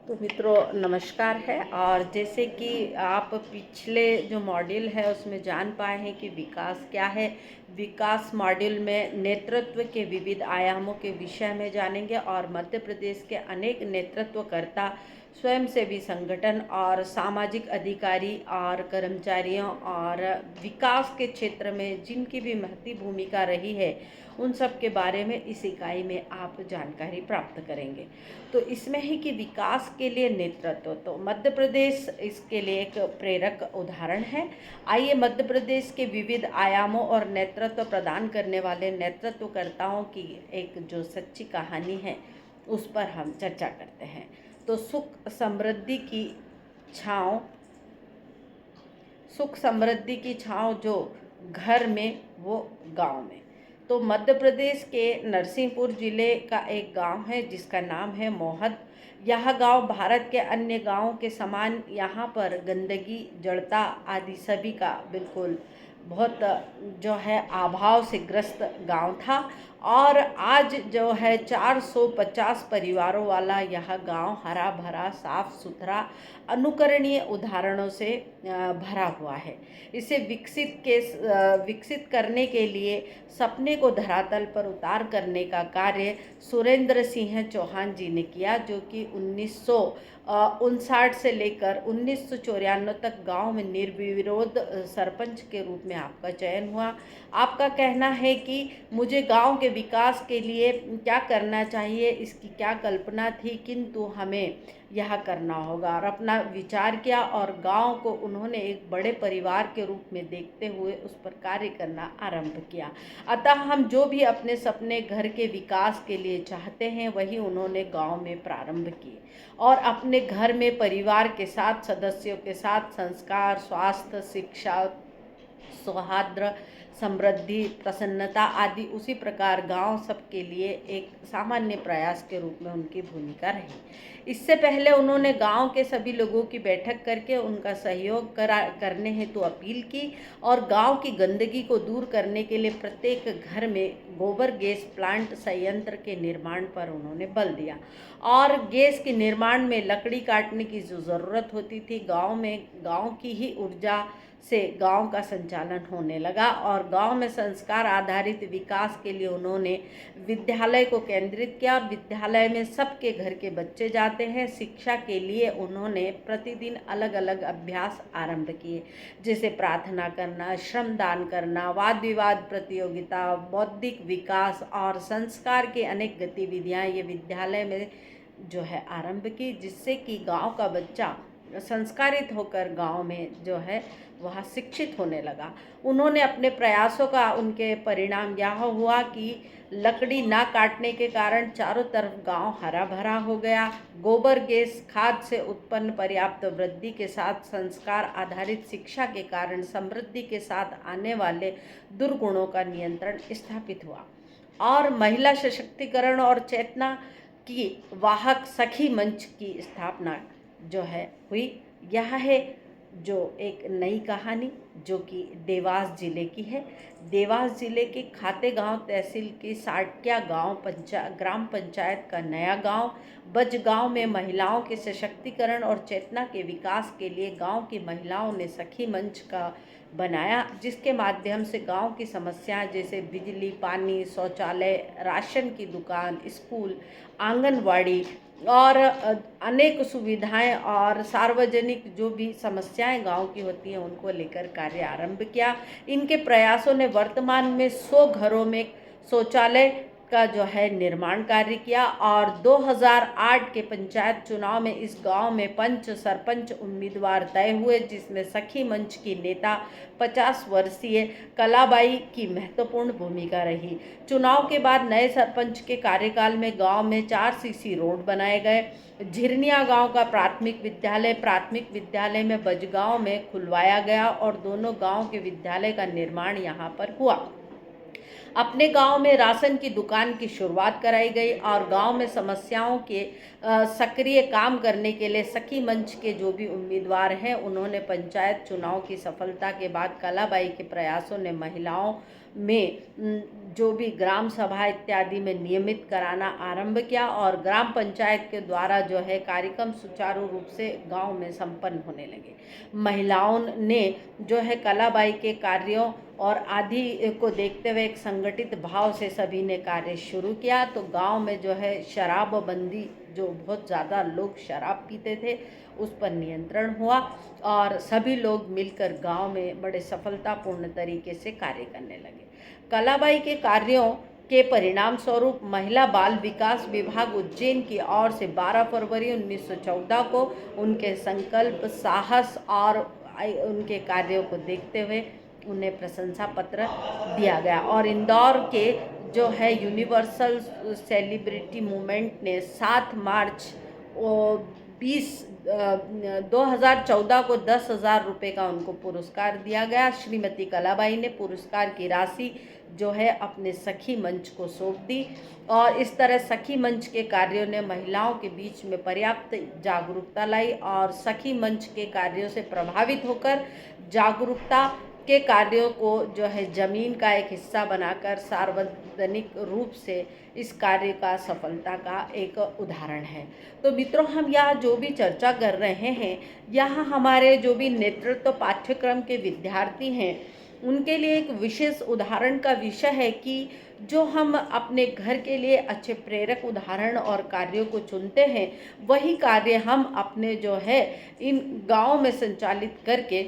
तो मित्रों नमस्कार है। और जैसे कि आप पिछले जो मॉड्यूल है उसमें जान पाए हैं कि विकास क्या है। विकास मॉड्यूल में नेतृत्व के विविध आयामों के विषय में जानेंगे और मध्य प्रदेश के अनेक नेतृत्वकर्ता, स्वयंसेवी संगठन और सामाजिक अधिकारी और कर्मचारियों और विकास के क्षेत्र में जिनकी भी महती भूमिका रही है उन सब के बारे में इस इकाई में आप जानकारी प्राप्त करेंगे। तो इसमें ही कि विकास के लिए नेतृत्व, तो मध्य प्रदेश इसके लिए एक प्रेरक उदाहरण है। आइए मध्य प्रदेश के विविध आयामों और नेतृत्व प्रदान करने वाले नेतृत्वकर्ताओं की एक जो सच्ची कहानी है उस पर हम चर्चा करते हैं। तो सुख समृद्धि की छाँव जो घर में वो गांव में। तो मध्य प्रदेश के नरसिंहपुर जिले का एक गांव है जिसका नाम है मोहद। यह गांव भारत के अन्य गांवों के समान यहाँ पर गंदगी, जड़ता आदि सभी का बिल्कुल बहुत जो है अभाव से ग्रस्त गांव था। और आज जो है 450 परिवारों वाला यह गांव हरा भरा, साफ सुथरा, अनुकरणीय उदाहरणों से भरा हुआ है। इसे विकसित करने के लिए सपने को धरातल पर उतार करने का कार्य सुरेंद्र सिंह चौहान जी ने किया, जो कि 1959 से लेकर 1994 तक गांव में निर्विरोध सरपंच के रूप में आपका चयन हुआ। आपका कहना है कि मुझे गांव के विकास के लिए क्या करना चाहिए, इसकी क्या कल्पना थी, किंतु हमें यह करना होगा, और अपना विचार किया और गांव को उन्होंने एक बड़े परिवार के रूप में देखते हुए उस पर कार्य करना आरंभ किया। अतः हम जो भी अपने सपने घर के विकास के लिए चाहते हैं वही उन्होंने गांव में प्रारंभ किए और अपने घर में परिवार के साथ, सदस्यों के साथ संस्कार, स्वास्थ्य, शिक्षा, सौहार्द, समृद्धि, प्रसन्नता आदि उसी प्रकार गांव सबके लिए एक सामान्य प्रयास के रूप में उनकी भूमिका रही। इससे पहले उन्होंने गांव के सभी लोगों की बैठक करके उनका सहयोग करने हेतु अपील की और गांव की गंदगी को दूर करने के लिए प्रत्येक घर में गोबर गैस प्लांट संयंत्र के निर्माण पर उन्होंने बल दिया। और गैस के निर्माण में लकड़ी काटने की जो ज़रूरत होती थी, गांव की ही ऊर्जा से गांव का संचालन होने लगा। और गांव में संस्कार आधारित विकास के लिए उन्होंने विद्यालय को केंद्रित किया। विद्यालय में सबके घर के बच्चे जाते हैं। शिक्षा के लिए उन्होंने प्रतिदिन अलग अलग अभ्यास आरंभ किए, जैसे प्रार्थना करना, श्रमदान करना, वाद विवाद प्रतियोगिता, बौद्धिक विकास और संस्कार के अनेक गतिविधियां ये विद्यालय में जो है आरंभ की, जिससे कि गांव का बच्चा संस्कारित होकर गांव में जो है वह शिक्षित होने लगा। उन्होंने अपने प्रयासों का उनके परिणाम यह हुआ कि लकड़ी ना काटने के कारण चारों तरफ गांव हरा भरा हो गया। गोबर गैस खाद से उत्पन्न पर्याप्त वृद्धि के साथ संस्कार आधारित शिक्षा के कारण समृद्धि के साथ आने वाले दुर्गुणों का नियंत्रण स्थापित हुआ। और महिला सशक्तिकरण और चेतना की वाहक सखी मंच की स्थापना जो है हुई। यह है जो एक नई कहानी जो कि देवास जिले की है। देवास जिले के खाते गांव तहसील की साटक्या ग्राम पंचायत का नया गांव बजगांव में महिलाओं के सशक्तिकरण और चेतना के विकास के लिए गांव की महिलाओं ने सखी मंच का बनाया, जिसके माध्यम से गांव की समस्याएं जैसे बिजली, पानी, शौचालय, राशन की दुकान, स्कूल, आंगनवाड़ी और अनेक सुविधाएं और सार्वजनिक जो भी समस्याएं गांव की होती हैं उनको लेकर कार्य आरंभ किया। इनके प्रयासों ने वर्तमान में 100 घरों में शौचालय का जो है निर्माण कार्य किया। और 2008 के पंचायत चुनाव में इस गांव में पंच सरपंच उम्मीदवार तय हुए, जिसमें सखी मंच की नेता 50 वर्षीय कलाबाई की महत्वपूर्ण भूमिका रही। चुनाव के बाद नए सरपंच के कार्यकाल में गांव में 4 सीसी रोड बनाए गए। झिरनिया गांव का प्राथमिक विद्यालय में बजगांव में खुलवाया गया और दोनों गांव के विद्यालय का निर्माण यहां पर हुआ। अपने गांव में राशन की दुकान की शुरुआत कराई गई और गांव में समस्याओं के सक्रिय काम करने के लिए सखी मंच के जो भी उम्मीदवार हैं उन्होंने पंचायत चुनाव की सफलता के बाद कलाबाई के प्रयासों ने महिलाओं में जो भी ग्राम सभा इत्यादि में नियमित कराना आरंभ किया और ग्राम पंचायत के द्वारा जो है कार्यक्रम सुचारू रूप से गांव में संपन्न होने लगे। महिलाओं ने जो है कलाबाई के कार्यों और आदि को देखते हुए एक संगठित भाव से सभी ने कार्य शुरू किया। तो गांव में जो है शराबबंदी, जो बहुत ज़्यादा लोग शराब पीते थे, उस पर नियंत्रण हुआ और सभी लोग मिलकर गांव में बड़े सफलतापूर्ण तरीके से कार्य करने लगे। कलाबाई के कार्यों के परिणाम स्वरूप महिला बाल विकास विभाग उज्जैन की ओर से 12 फरवरी 1914 को उनके संकल्प, साहस और उनके कार्यों को देखते हुए उन्हें प्रशंसा पत्र दिया गया और इंदौर के जो है यूनिवर्सल सेलिब्रिटी मूवमेंट ने 7 मार्च 2014 को 10,000 रुपये का उनको पुरस्कार दिया गया। श्रीमती कलाबाई ने पुरस्कार की राशि जो है अपने सखी मंच को सौंप दी और इस तरह सखी मंच के कार्यों ने महिलाओं के बीच में पर्याप्त जागरूकता लाई और सखी मंच के कार्यों से प्रभावित होकर जागरूकता के कार्यों को जो है ज़मीन का एक हिस्सा बनाकर सार्वजनिक रूप से इस कार्य का सफलता का एक उदाहरण है। तो मित्रों, हम यहाँ जो भी चर्चा कर रहे हैं, यहाँ हमारे जो भी नेतृत्व पाठ्यक्रम के विद्यार्थी हैं उनके लिए एक विशेष उदाहरण का विषय है कि जो हम अपने घर के लिए अच्छे प्रेरक उदाहरण और कार्यों को चुनते हैं, वही कार्य हम अपने जो है इन गाँव में संचालित करके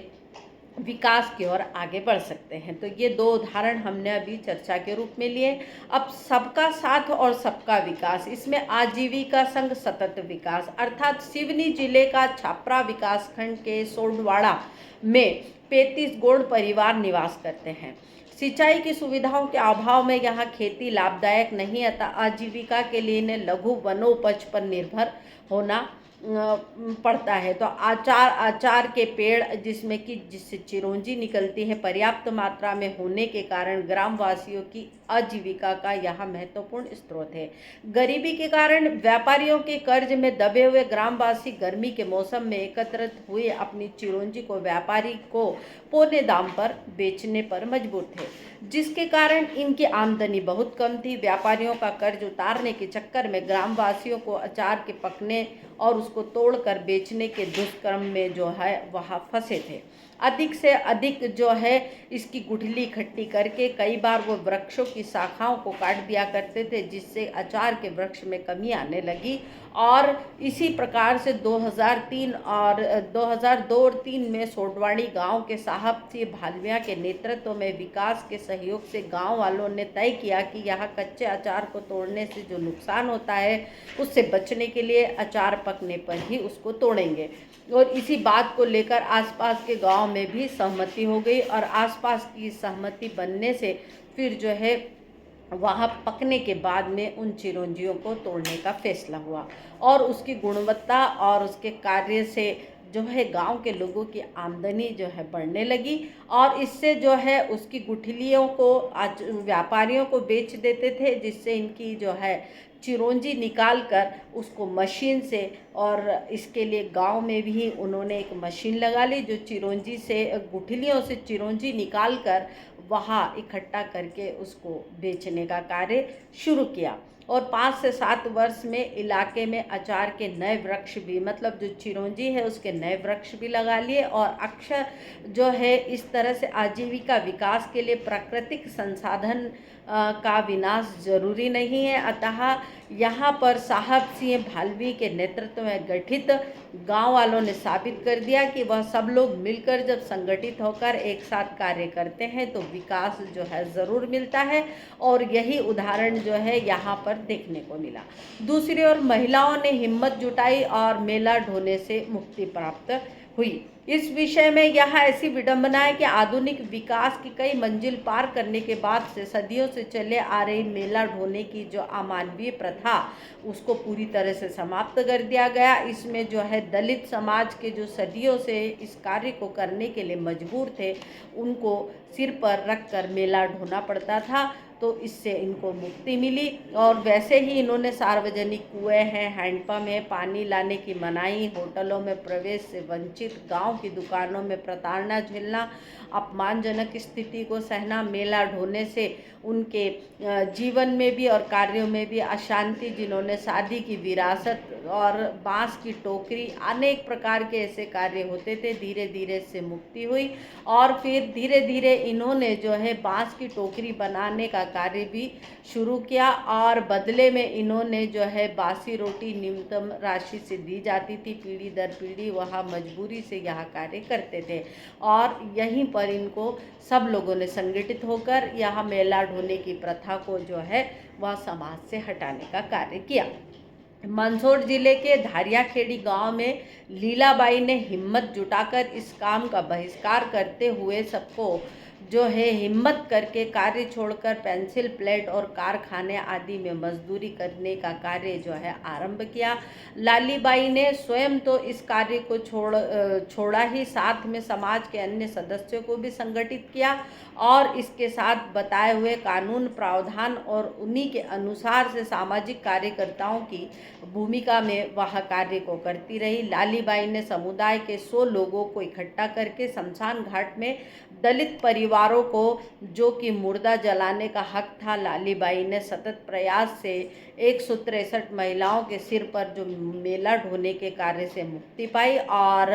विकास की ओर आगे बढ़ सकते हैं। तो ये 2 उदाहरण हमने अभी चर्चा के रूप में लिए। अब सबका साथ और सबका विकास, इसमें आजीविका संघ सतत विकास अर्थात सिवनी जिले का छापरा विकासखंड के सोडवाड़ा में 35 गौड़ परिवार निवास करते हैं। सिंचाई की सुविधाओं के अभाव में यहाँ खेती लाभदायक नहीं, अतः आजीविका के लिए इन्हें लघु वनोपज पर निर्भर होना पड़ता है। तो आचार के पेड़ जिससे चिरौंजी निकलती है पर्याप्त मात्रा में होने के कारण ग्रामवासियों की आजीविका का यहाँ महत्वपूर्ण स्रोत है। गरीबी के कारण व्यापारियों के कर्ज में दबे हुए ग्रामवासी गर्मी के मौसम में एकत्रित हुए अपनी चिरौंजी को व्यापारी को पौने दाम पर बेचने पर मजबूर थे, जिसके कारण इनकी आमदनी बहुत कम थी। व्यापारियों का कर्ज उतारने के चक्कर में ग्रामवासियों को अचार के पकने और उसको तोड़कर बेचने के दुष्कर्म में जो है वह फंसे थे। अधिक से अधिक जो है इसकी गुठली इकट्ठी करके कई बार वो वृक्षों की शाखाओं को काट दिया करते थे, जिससे अचार के वृक्ष में कमी आने लगी और इसी प्रकार से 2002 और 3 में सोडवाड़ी गांव के साहब सिंह भालविया के नेतृत्व में विकास के सहयोग से गांव वालों ने तय किया कि यहाँ कच्चे अचार को तोड़ने से जो नुकसान होता है उससे बचने के लिए अचार पकने पर ही उसको तोड़ेंगे और इसी बात को लेकर आसपास के गांव में भी सहमति हो गई और आसपास की सहमति बनने से फिर जो है वहाँ पकने के बाद में उन चिरौंजियों को तोड़ने का फैसला हुआ और उसकी गुणवत्ता और उसके कार्य से जो है गांव के लोगों की आमदनी जो है बढ़ने लगी और इससे जो है उसकी गुठलियों को आज व्यापारियों को बेच देते थे, जिससे इनकी जो है चिरौंजी निकाल कर उसको मशीन से और इसके लिए गांव में भी उन्होंने एक मशीन लगा ली जो चिरौंजी से गुठलियों से चिरौंजी निकाल कर वहाँ इकट्ठा करके उसको बेचने का कार्य शुरू किया और 5 से 7 वर्ष में इलाके में अचार के नए वृक्ष भी, मतलब जो चिरौंजी है उसके नए वृक्ष भी लगा लिए और अक्सर जो है इस तरह से आजीविका विकास के लिए प्राकृतिक संसाधन का विनाश जरूरी नहीं है। अतः यहाँ पर साहब सिंह भालवी के नेतृत्व में गठित गांव वालों ने साबित कर दिया कि वह सब लोग मिलकर जब संगठित होकर एक साथ कार्य करते हैं तो विकास जो है ज़रूर मिलता है और यही उदाहरण जो है यहाँ पर देखने को मिला। दूसरी ओर महिलाओं ने हिम्मत जुटाई और मेला ढोने से मुक्ति प्राप्त हुई। इस विषय में यह ऐसी विडंबना है कि आधुनिक विकास की कई मंजिल पार करने के बाद से सदियों से चले आ रही मेला ढोने की जो अमानवीय प्रथा उसको पूरी तरह से समाप्त कर दिया गया। इसमें जो है दलित समाज के जो सदियों से इस कार्य को करने के लिए मजबूर थे उनको सिर पर रख कर मेला ढोना पड़ता था। तो इससे इनको मुक्ति मिली। और वैसे ही इन्होंने सार्वजनिक कुएं हैं, हैंडपम्प है, पानी लाने की मनाही, होटलों में प्रवेश से वंचित, गांव की दुकानों में प्रताड़ना झेलना, अपमानजनक स्थिति को सहना, मेला ढोने से उनके जीवन में भी और कार्यों में भी अशांति, जिन्होंने शादी की विरासत और बांस की टोकरी, अनेक प्रकार के ऐसे कार्य होते थे, धीरे धीरे इससे मुक्ति हुई। और फिर धीरे धीरे इन्होंने जो है बांस की टोकरी बनाने का कार्य भी शुरू किया, और बदले में इन्होंने जो है बासी रोटी न्यूनतम राशि से दी जाती थी, पीढ़ी दर पीढ़ी वहाँ मजबूरी से यह कार्य करते थे। और यहीं पर इनको सब लोगों ने संगठित होकर यह मेला ढोने की प्रथा को जो है वह समाज से हटाने का कार्य किया। मंदसौर जिले के धारियाखेड़ी गांव में लीलाबाई ने हिम्मत जुटाकर इस काम का बहिष्कार करते हुए सबको जो है हिम्मत करके कार्य छोड़कर पेंसिल प्लेट और कारखाने आदि में मजदूरी करने का कार्य जो है आरंभ किया। लालीबाई ने स्वयं तो इस कार्य को छोड़ा ही, साथ में समाज के अन्य सदस्यों को भी संगठित किया, और इसके साथ बताए हुए कानून प्रावधान और उन्हीं के अनुसार से सामाजिक कार्यकर्ताओं की भूमिका में वह कार्य को करती रही। लालीबाई ने समुदाय के 100 लोगों को इकट्ठा करके शमशान घाट में दलित परिवारों को, जो कि मुर्दा जलाने का हक था, लालीबाई ने सतत प्रयास से 163 महिलाओं के सिर पर जो मेला ढोने के कार्य से मुक्ति पाई। और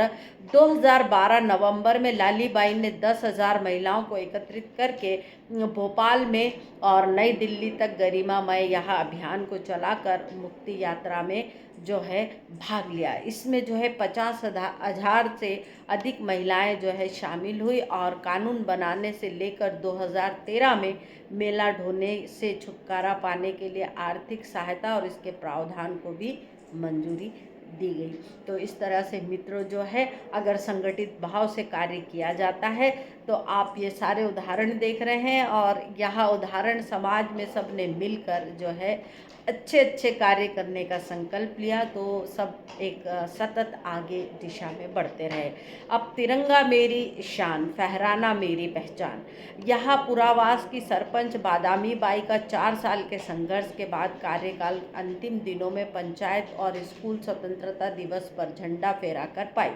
2012 नवंबर में लालीबाई ने 10,000 महिलाओं को एकत्रित करके भोपाल में और नई दिल्ली तक गरिमामय यह अभियान को चलाकर मुक्ति यात्रा में जो है भाग लिया। इसमें जो है 50,000 से अधिक महिलाएं जो है शामिल हुई, और कानून बनाने से लेकर 2013 में मेला ढोने से छुटकारा पाने के लिए आर्थिक सहायता और इसके प्रावधान को भी मंजूरी दी गई। तो इस तरह से मित्रों जो है अगर संगठित भाव से कार्य किया जाता है तो आप ये सारे उदाहरण देख रहे हैं, और यह उदाहरण समाज में सबने मिलकर जो है अच्छे अच्छे कार्य करने का संकल्प लिया, तो सब एक सतत आगे दिशा में बढ़ते रहे। अब तिरंगा मेरी शान, फहराना मेरी पहचान। यह पुरावास की सरपंच बादामी बाई का 4 साल के संघर्ष के बाद कार्यकाल अंतिम दिनों में पंचायत और स्कूल स्वतंत्रता दिवस पर झंडा फहरा कर पाई।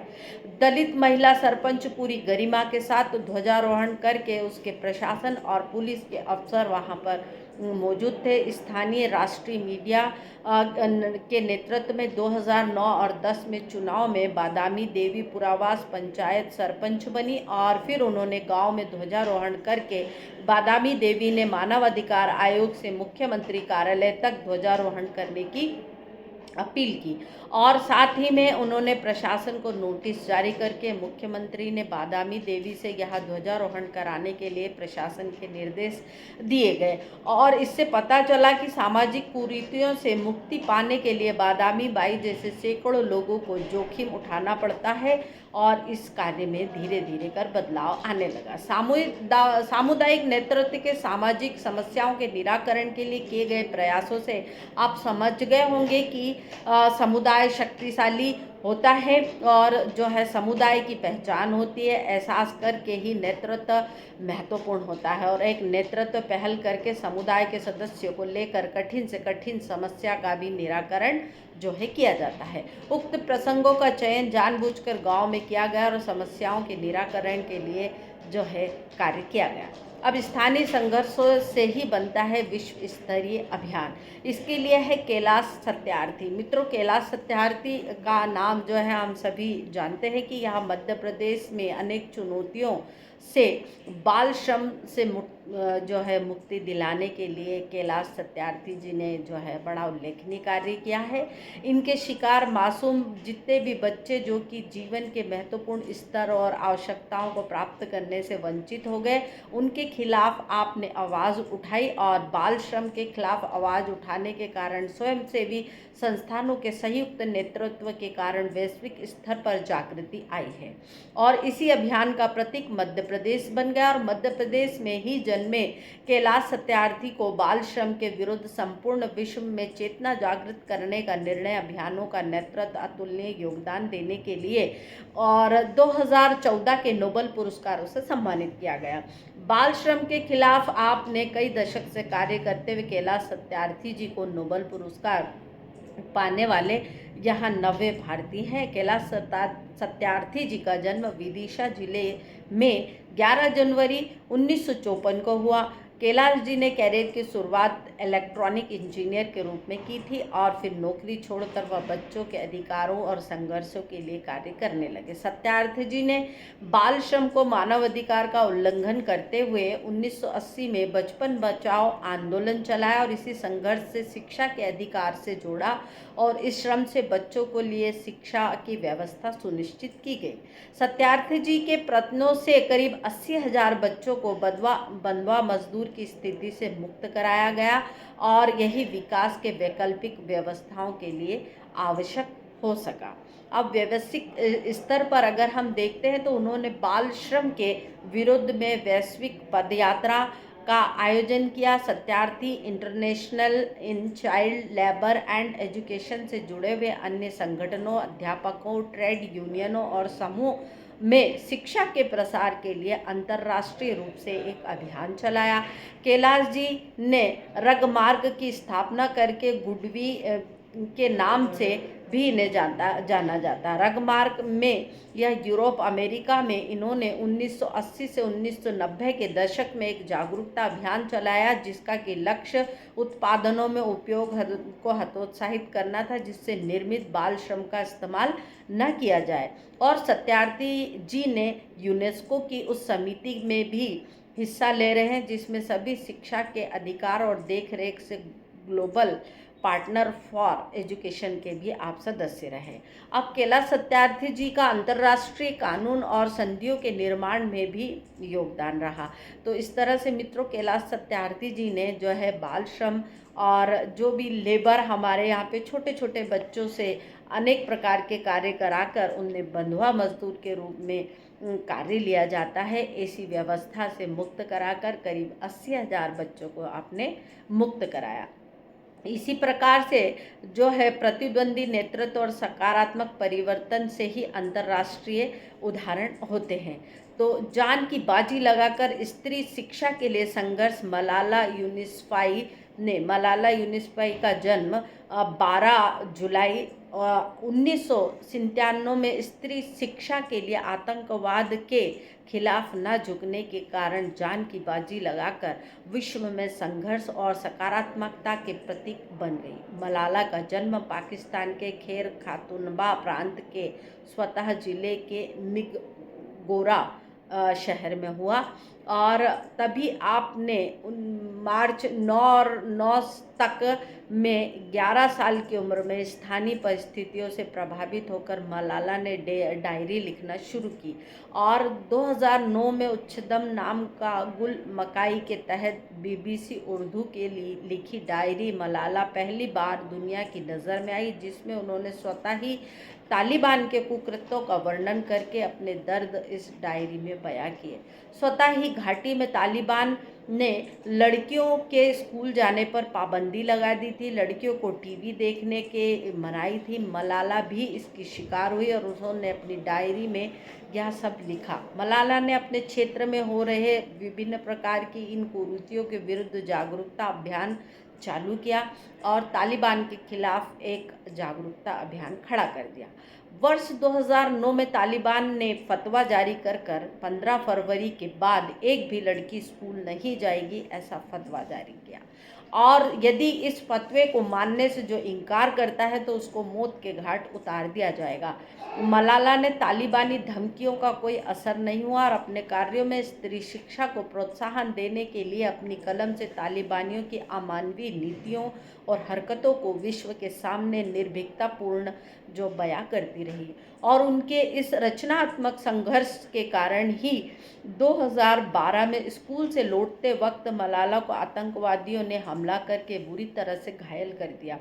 दलित महिला सरपंच पूरी गरिमा के साथ ध्वजारोहण करके उसके प्रशासन और पुलिस के अफसर वहां पर मौजूद थे। स्थानीय राष्ट्रीय मीडिया के नेतृत्व में 2009 और 10 में चुनाव में बादामी देवी पुरावास पंचायत सरपंच बनी, और फिर उन्होंने गांव में ध्वजारोहण करके बादामी देवी ने मानव अधिकार आयोग से मुख्यमंत्री कार्यालय तक ध्वजारोहण करने की अपील की, और साथ ही में उन्होंने प्रशासन को नोटिस जारी करके मुख्यमंत्री ने बादामी देवी से यह ध्वजारोहण कराने के लिए प्रशासन के निर्देश दिए गए। और इससे पता चला कि सामाजिक कुरीतियों से मुक्ति पाने के लिए बादामी बाई जैसे सैकड़ों लोगों को जोखिम उठाना पड़ता है, और इस कार्य में धीरे धीरे कर बदलाव आने लगा। सामुदायिक नेतृत्व के सामाजिक समस्याओं के निराकरण के लिए किए गए प्रयासों से आप समझ गए होंगे कि समुदाय शक्तिशाली होता है, और जो है समुदाय की पहचान होती है। एहसास करके ही नेतृत्व महत्वपूर्ण होता है, और एक नेतृत्व पहल करके समुदाय के सदस्यों को लेकर कठिन से कठिन समस्या का भी निराकरण जो है किया जाता है। उक्त प्रसंगों का चयन जानबूझकर गांव में किया गया और समस्याओं के निराकरण के लिए जो है कार्य किया गया। अब स्थानीय संघर्षों से ही बनता है विश्व स्तरीय अभियान। इसके लिए है कैलाश सत्यार्थी। मित्रों, कैलाश सत्यार्थी का नाम जो है हम सभी जानते हैं कि यह मध्य प्रदेश में अनेक चुनौतियों से बाल श्रम से जो है मुक्ति दिलाने के लिए कैलाश सत्यार्थी जी ने जो है बड़ा उल्लेखनीय कार्य किया है। इनके शिकार मासूम जितने भी बच्चे जो कि जीवन के महत्वपूर्ण स्तर और आवश्यकताओं को प्राप्त करने से वंचित हो गए, उनके खिलाफ आपने आवाज़ उठाई, और बाल श्रम के खिलाफ आवाज़ उठाने के कारण स्वयंसेवी संस्थानों के संयुक्त नेतृत्व के कारण वैश्विक स्तर पर जागृति आई है, और इसी अभियान का प्रतीक मध्य प्रदेश बन गया। और मध्य प्रदेश में ही आंदोलन में कैलाश सत्यार्थी को बाल श्रम के विरुद्ध संपूर्ण विश्व में चेतना जागृत करने का निर्णय अभियानों का नेतृत्व अतुलनीय योगदान देने के लिए और 2014 के नोबेल पुरस्कारों से सम्मानित किया गया। बाल श्रम के खिलाफ आपने कई दशक से कार्य करते हुए कैलाश सत्यार्थी जी को नोबेल पुरस्कार पाने वाले यहाँ 90 भारतीय हैं। कैलाश सत्यार्थी जी का जन्म विदिशा जिले में 11 जनवरी 1954 को हुआ। कैलाश जी ने कैरियर की शुरुआत इलेक्ट्रॉनिक इंजीनियर के रूप में की थी और फिर नौकरी छोड़कर वह बच्चों के अधिकारों और संघर्षों के लिए कार्य करने लगे। सत्यार्थी जी ने बाल श्रम को मानव अधिकार का उल्लंघन करते हुए 1980 में बचपन बचाओ आंदोलन चलाया और इसी संघर्ष से शिक्षा के अधिकार से जोड़ा और इस श्रम से बच्चों को लिए शिक्षा की व्यवस्था सुनिश्चित की गई। सत्यार्थी जी के प्रयत्नों से करीब 80,000 बच्चों को बंधुआ मजदूर की स्थिति से मुक्त कराया गया और यही विकास के वैकल्पिक व्यवस्थाओं के लिए आवश्यक हो सका। अब व्यवसायिक स्तर पर अगर हम देखते हैं तो उन्होंने बाल श्रम के विरुद्ध में वैश्विक पदयात्रा का आयोजन किया। Satyarthi international in child labour and education से जुड़े हुए अन्य संगठनों, अध्यापकों, ट्रेड यूनियनों और समूह में शिक्षा के प्रसार के लिए अंतर्राष्ट्रीय रूप से एक अभियान चलाया। कैलाश जी ने रगमार्ग की स्थापना करके गुडवी के नाम से भी इन्हें जाना जाता है। रगमार्ग में यह यूरोप अमेरिका में इन्होंने 1980 से 1990 के दशक में एक जागरूकता अभियान चलाया जिसका कि लक्ष्य उत्पादनों में उपयोग को हतोत्साहित करना था जिससे निर्मित बाल श्रम का इस्तेमाल न किया जाए। और सत्यार्थी जी ने यूनेस्को की उस समिति में भी हिस्सा ले रहे हैं जिसमें सभी शिक्षा के अधिकार और देखरेख से ग्लोबल पार्टनर फॉर एजुकेशन के भी आप सदस्य रहे। अब कैलाश सत्यार्थी जी का अंतर्राष्ट्रीय कानून और संधियों के निर्माण में भी योगदान रहा। तो इस तरह से मित्रों कैलाश सत्यार्थी जी ने जो है बाल श्रम और जो भी लेबर हमारे यहाँ पे छोटे छोटे बच्चों से अनेक प्रकार के कार्य कराकर उन्हें बंधुआ मजदूर के रूप में कार्य लिया जाता है, ऐसी व्यवस्था से मुक्त कराकर करीब 80,000 बच्चों को आपने मुक्त कराया। इसी प्रकार से जो है प्रतिद्वंदी नेतृत्व और सकारात्मक परिवर्तन से ही अंतर्राष्ट्रीय उदाहरण होते हैं। तो जान की बाजी लगाकर स्त्री शिक्षा के लिए संघर्ष मलाला यूनिस्फाई का जन्म 12 जुलाई 1997 में स्त्री शिक्षा के लिए आतंकवाद के खिलाफ न झुकने के कारण जान की बाजी लगाकर विश्व में संघर्ष और सकारात्मकता के प्रतीक बन गई। मलाला का जन्म पाकिस्तान के खैर खातूनबा प्रांत के स्वतः जिले के निगोरा शहर में हुआ और तभी आपने मार्च 9 तक में 11 साल की उम्र में स्थानीय परिस्थितियों से प्रभावित होकर मलाला ने डायरी लिखना शुरू की और 2009 में उच्चदम नाम का गुल मकाई के तहत BBC उर्दू के लिए लिखी डायरी मलाला पहली बार दुनिया की नज़र में आई जिसमें उन्होंने स्वतः ही तालिबान के कुकृत्यों का वर्णन करके अपने दर्द इस डायरी में बयां किए। स्वतः ही घाटी में तालिबान ने लड़कियों के स्कूल जाने पर पाबंदी लगा दी थी, लड़कियों को टीवी देखने के मनाही थी। मलाला भी इसकी शिकार हुई और उन्होंने अपनी डायरी में यह सब लिखा। मलाला ने अपने क्षेत्र में हो रहे विभिन्न प्रकार की इन कुरीतियों के विरुद्ध जागरूकता अभियान चालू किया और तालिबान के खिलाफ एक जागरूकता अभियान खड़ा कर दिया। वर्ष 2009 में तालिबान ने फतवा जारी कर 15 फरवरी के बाद एक भी लड़की स्कूल नहीं जाएगी ऐसा फतवा जारी किया और यदि इस फतवे को मानने से जो इनकार करता है तो उसको मौत के घाट उतार दिया जाएगा। मलाला ने तालिबानी धमकियों का कोई असर नहीं हुआ और अपने कार्यों में स्त्री शिक्षा को प्रोत्साहन देने के लिए अपनी कलम से तालिबानियों की अमानवीय नीतियों और हरकतों को विश्व के सामने निर्भीकतापूर्ण जो बयां करती रही और उनके इस रचनात्मक संघर्ष के कारण ही 2012 में स्कूल से लौटते वक्त मलाला को आतंकवादियों ने हमला करके बुरी तरह से घायल कर दिया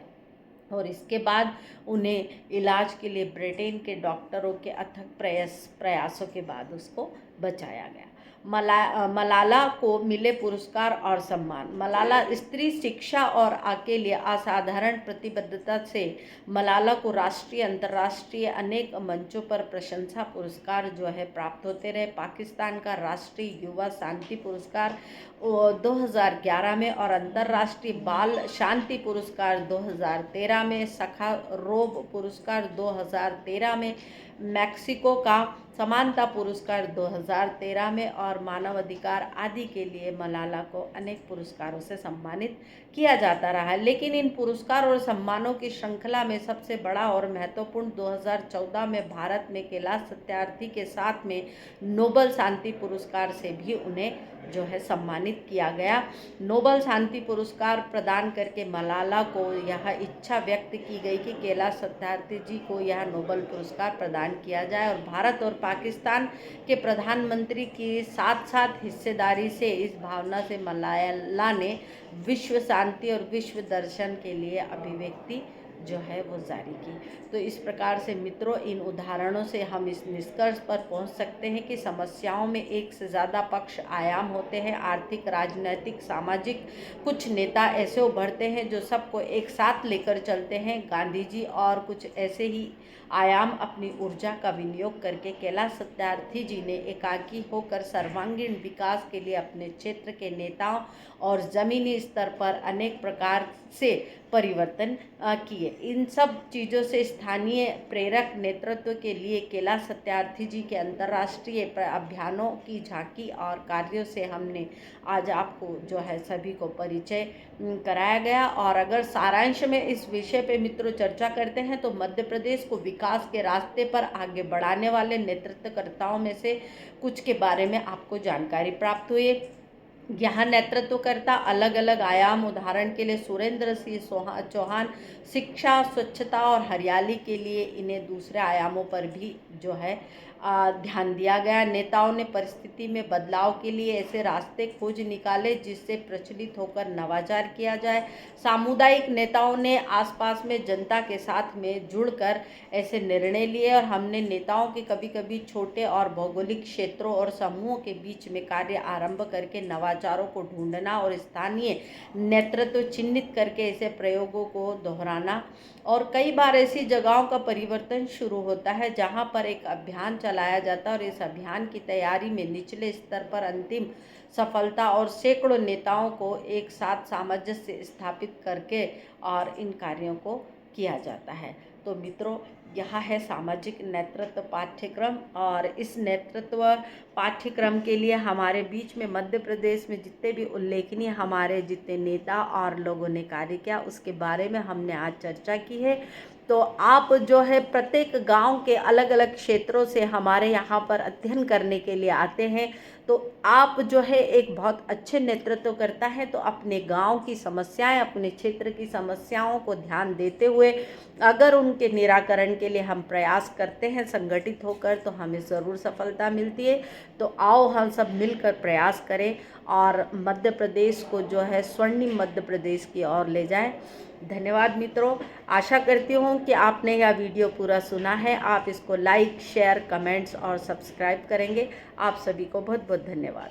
और इसके बाद उन्हें इलाज के लिए ब्रिटेन के डॉक्टरों के अथक प्रयासों के बाद उसको बचाया गया। मलाला को मिले पुरस्कार और सम्मान। मलाला स्त्री शिक्षा और के लिए असाधारण प्रतिबद्धता से मलाला को राष्ट्रीय अंतर्राष्ट्रीय अनेक मंचों पर प्रशंसा पुरस्कार जो है प्राप्त होते रहे। पाकिस्तान का राष्ट्रीय युवा शांति पुरस्कार 2011 में और अंतर्राष्ट्रीय बाल शांति पुरस्कार 2013 में, सखारोव पुरस्कार 2013 में, मैक्सिको का समानता पुरस्कार 2013 में और मानवाधिकार आदि के लिए मलाला को अनेक पुरस्कारों से सम्मानित किया जाता रहा है। लेकिन इन पुरस्कार और सम्मानों की श्रृंखला में सबसे बड़ा और महत्वपूर्ण 2014 में भारत में कैलाश सत्यार्थी के साथ में नोबेल शांति पुरस्कार से भी उन्हें जो है सम्मानित किया गया। नोबेल शांति पुरस्कार प्रदान करके मलाला को यह इच्छा व्यक्त की गई कि कैलाश सत्यार्थी जी को यह नोबेल पुरस्कार प्रदान किया जाए और भारत और पाकिस्तान के प्रधानमंत्री की साथ साथ हिस्सेदारी से इस भावना से मलाला ने विश्व शांति और विश्व दर्शन के लिए अभिव्यक्ति जो है वो जारी की। तो इस प्रकार से मित्रों, इन उदाहरणों से हम इस निष्कर्ष पर पहुंच सकते हैं कि समस्याओं में एक से ज़्यादा पक्ष आयाम होते हैं, आर्थिक, राजनैतिक, सामाजिक। कुछ नेता ऐसे उभरते हैं जो सबको एक साथ लेकर चलते हैं। गांधी जी और कुछ ऐसे ही आयाम अपनी ऊर्जा का विनियोग करके कैलाश सत्यार्थी जी ने एकाकी होकर सर्वांगीण विकास के लिए अपने क्षेत्र के नेताओं और ज़मीनी स्तर पर अनेक प्रकार से परिवर्तन किए। इन सब चीज़ों से स्थानीय प्रेरक नेतृत्व के लिए कैलाश सत्यार्थी जी के अंतर्राष्ट्रीय अभियानों की झांकी और कार्यों से हमने आज आपको जो है सभी को परिचय कराया गया। और अगर सारांश में इस विषय पे मित्रों चर्चा करते हैं तो मध्य प्रदेश को विकास के रास्ते पर आगे बढ़ाने वाले नेतृत्वकर्ताओं में से कुछ के बारे में आपको जानकारी प्राप्त हुई। यहाँ नेतृत्वकर्ता अलग अलग आयाम, उदाहरण के लिए सुरेंद्र सिंह चौहान शिक्षा, स्वच्छता और हरियाली के लिए, इन्हें दूसरे आयामों पर भी जो है ध्यान दिया गया। नेताओं ने परिस्थिति में बदलाव के लिए ऐसे रास्ते खोज निकाले जिससे प्रचलित होकर नवाचार किया जाए। सामुदायिक नेताओं ने आसपास में जनता के साथ में जुड़कर ऐसे निर्णय लिए और हमने नेताओं के कभी कभी छोटे और भौगोलिक क्षेत्रों और समूहों के बीच में कार्य आरंभ करके नवाचारों को ढूंढना और स्थानीय नेतृत्व चिन्हित करके ऐसे प्रयोगों को दोहराना। और कई बार ऐसी जगहों का परिवर्तन शुरू होता है जहां पर एक अभियान चलाया जाता है और इस अभियान की तैयारी में निचले स्तर पर अंतिम सफलता और सैकड़ों नेताओं को एक साथ सामंजस्य स्थापित करके और इन कार्यों को किया जाता है। तो मित्रों, यह है सामाजिक नेतृत्व पाठ्यक्रम और इस नेतृत्व पाठ्यक्रम के लिए हमारे बीच में मध्य प्रदेश में जितने भी उल्लेखनीय हमारे जितने नेता और लोगों ने कार्य किया उसके बारे में हमने आज चर्चा की है। तो आप जो है प्रत्येक गांव के अलग अलग क्षेत्रों से हमारे यहाँ पर अध्ययन करने के लिए आते हैं। तो आप जो है एक बहुत अच्छे नेतृत्व करता है तो अपने गांव की समस्याएं, अपने क्षेत्र की समस्याओं को ध्यान देते हुए अगर उनके निराकरण के लिए हम प्रयास करते हैं संगठित होकर तो हमें ज़रूर सफलता मिलती है। तो आओ हम सब मिलकर प्रयास करें और मध्य प्रदेश को जो है स्वर्णिम मध्य प्रदेश की ओर ले जाएं। धन्यवाद मित्रों, आशा करती हूँ कि आपने यह वीडियो पूरा सुना है। आप इसको लाइक, शेयर, कमेंट्स और सब्सक्राइब करेंगे। आप सभी को बहुत बहुत धन्यवाद।